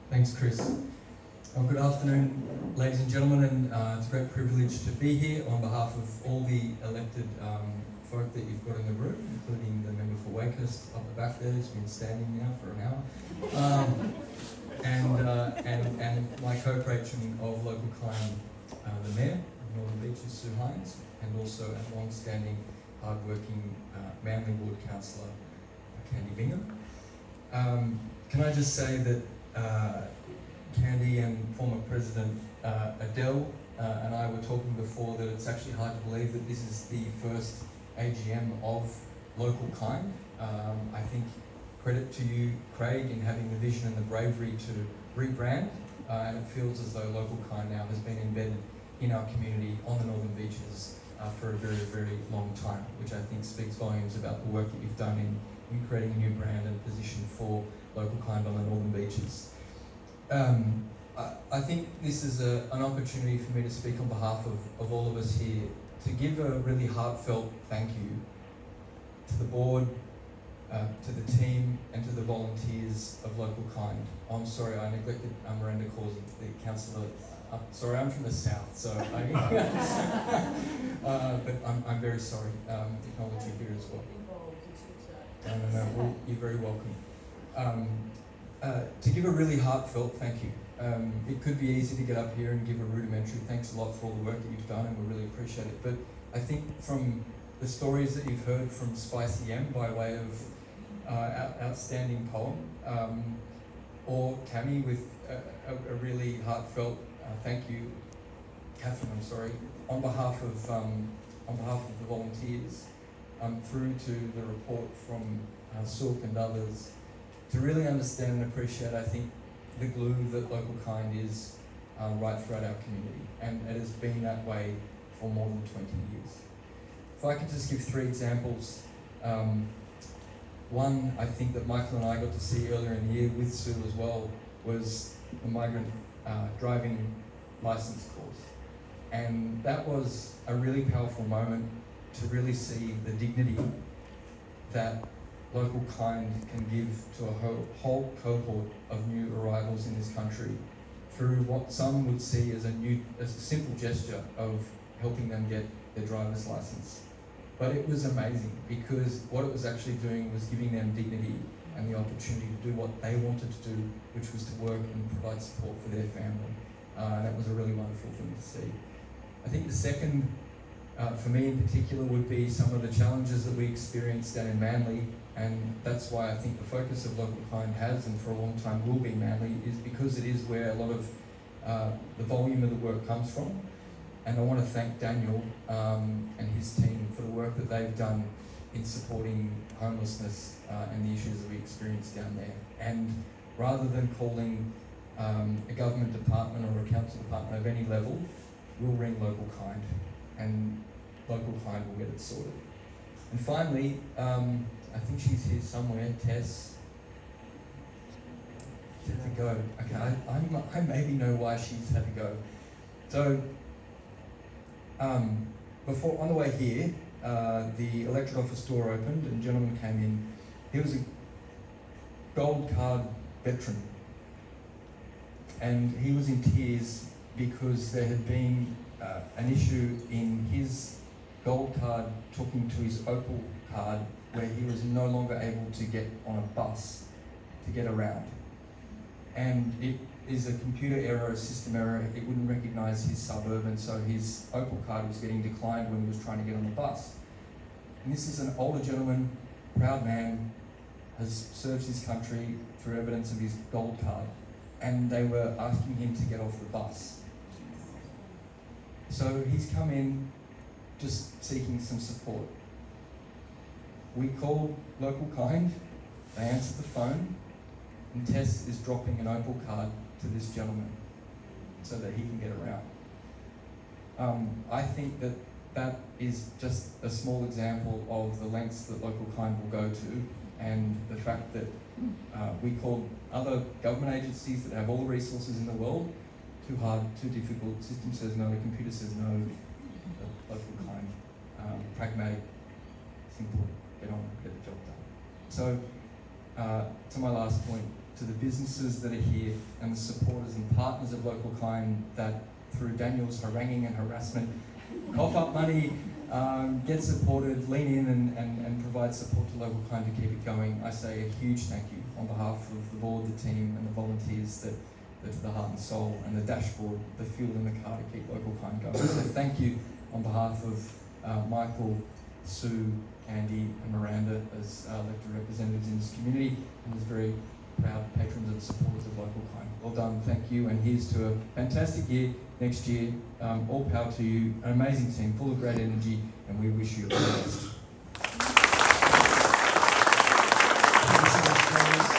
Thanks, Chris. Well, good afternoon, ladies and gentlemen, and it's a great privilege to be here on behalf of all the elected folk that you've got in the room, including the member for Wakehurst up the back there, who's been standing now for an hour, and my co-patron of local crime, the Mayor of Northern Beaches, Sue Hines, and also a long-standing, hard-working Manly Ward Councillor, Candy Bingham. Can I just say that Candy and former President Adele and I were talking before that it's actually hard to believe that this is the first AGM of Local Kind. I think credit to you, Craig, in having the vision and the bravery to rebrand, and it feels as though Local Kind now has been embedded in our community on the Northern Beaches for a very, very long time, which I think speaks volumes about the work that you've done in creating a new brand and position for Local Kind on the Northern Beaches. I think this is an opportunity for me to speak on behalf of all of us here to give a really heartfelt thank you to the board, to the team, and to the volunteers of Local Kind. I'm sorry, I neglected Miranda Causey, the councillor. Sorry, I'm from the south, so but I'm very sorry. Acknowledge you here as well. No, well, you're very welcome. To give a really heartfelt thank you. It could be easy to get up here and give a rudimentary thanks a lot for all the work that you've done, and we really appreciate it. But I think from the stories that you've heard from Spicy M by way of outstanding poem, or Tammy with a really heartfelt thank you, Catherine, I'm sorry, on behalf of the volunteers, through to the report from Sook and others, to really understand and appreciate, I think, the glue that Local Kind is right throughout our community, and it has been that way for more than 20 years. If I could just give 3 examples. One, I think that Michael and I got to see earlier in the year with Sue as well, was the migrant driving license course. And that was a really powerful moment to really see the dignity that Local Kind can give to a whole cohort of new arrivals in this country through what some would see as a simple gesture of helping them get their driver's license. But it was amazing because what it was actually doing was giving them dignity and the opportunity to do what they wanted to do, which was to work and provide support for their family. And that was a really wonderful thing to see. I think the second, for me in particular, would be some of the challenges that we experienced down in Manly. And that's why I think the focus of Local Kind has, and for a long time will be, Manly, is because it is where a lot of the volume of the work comes from. And I want to thank Daniel and his team for the work that they've done in supporting homelessness and the issues that we experienced down there. And rather than calling a government department or a council department of any level, we'll ring Local Kind, and Local Kind will get it sorted. And finally, I think she's here somewhere, Tess. She had to go. Okay, I maybe know why she's had to go. So, before, on the way here, the elected office door opened and a gentleman came in. He was a gold card veteran. And he was in tears because there had been an issue in his gold card talking to his Opal card where he was no longer able to get on a bus to get around. And it is a computer error, a system error. It wouldn't recognise his suburb, and so his Opal card was getting declined when he was trying to get on the bus. And this is an older gentleman, proud man, has served his country through evidence of his gold card, and they were asking him to get off the bus. So he's come in just seeking some support. We called Local Kind, they answered the phone, and Tess is dropping an Opal card to this gentleman so that he can get around. I think that is just a small example of the lengths that Local Kind will go to, and the fact that we called other government agencies that have all the resources in the world, too hard, too difficult, system says no, the computer says no, Local Kind, pragmatic, simple, get on, get the job done. So, to my last point, to the businesses that are here and the supporters and partners of Local Kind that through Daniel's haranguing and harassment cough up money, get supported, lean in and provide support to Local Kind to keep it going. I say a huge thank you on behalf of the board, the team and the volunteers that are the heart and soul and the dashboard, the fuel in the car to keep Local Kind going. So thank you on behalf of Michael, Sue, Candy and Miranda as elected representatives in this community and as very proud patrons and supporters of Local Kind. Well done, thank you, and here's to a fantastic year next year. All power to you, an amazing team full of great energy, and we wish you all the best.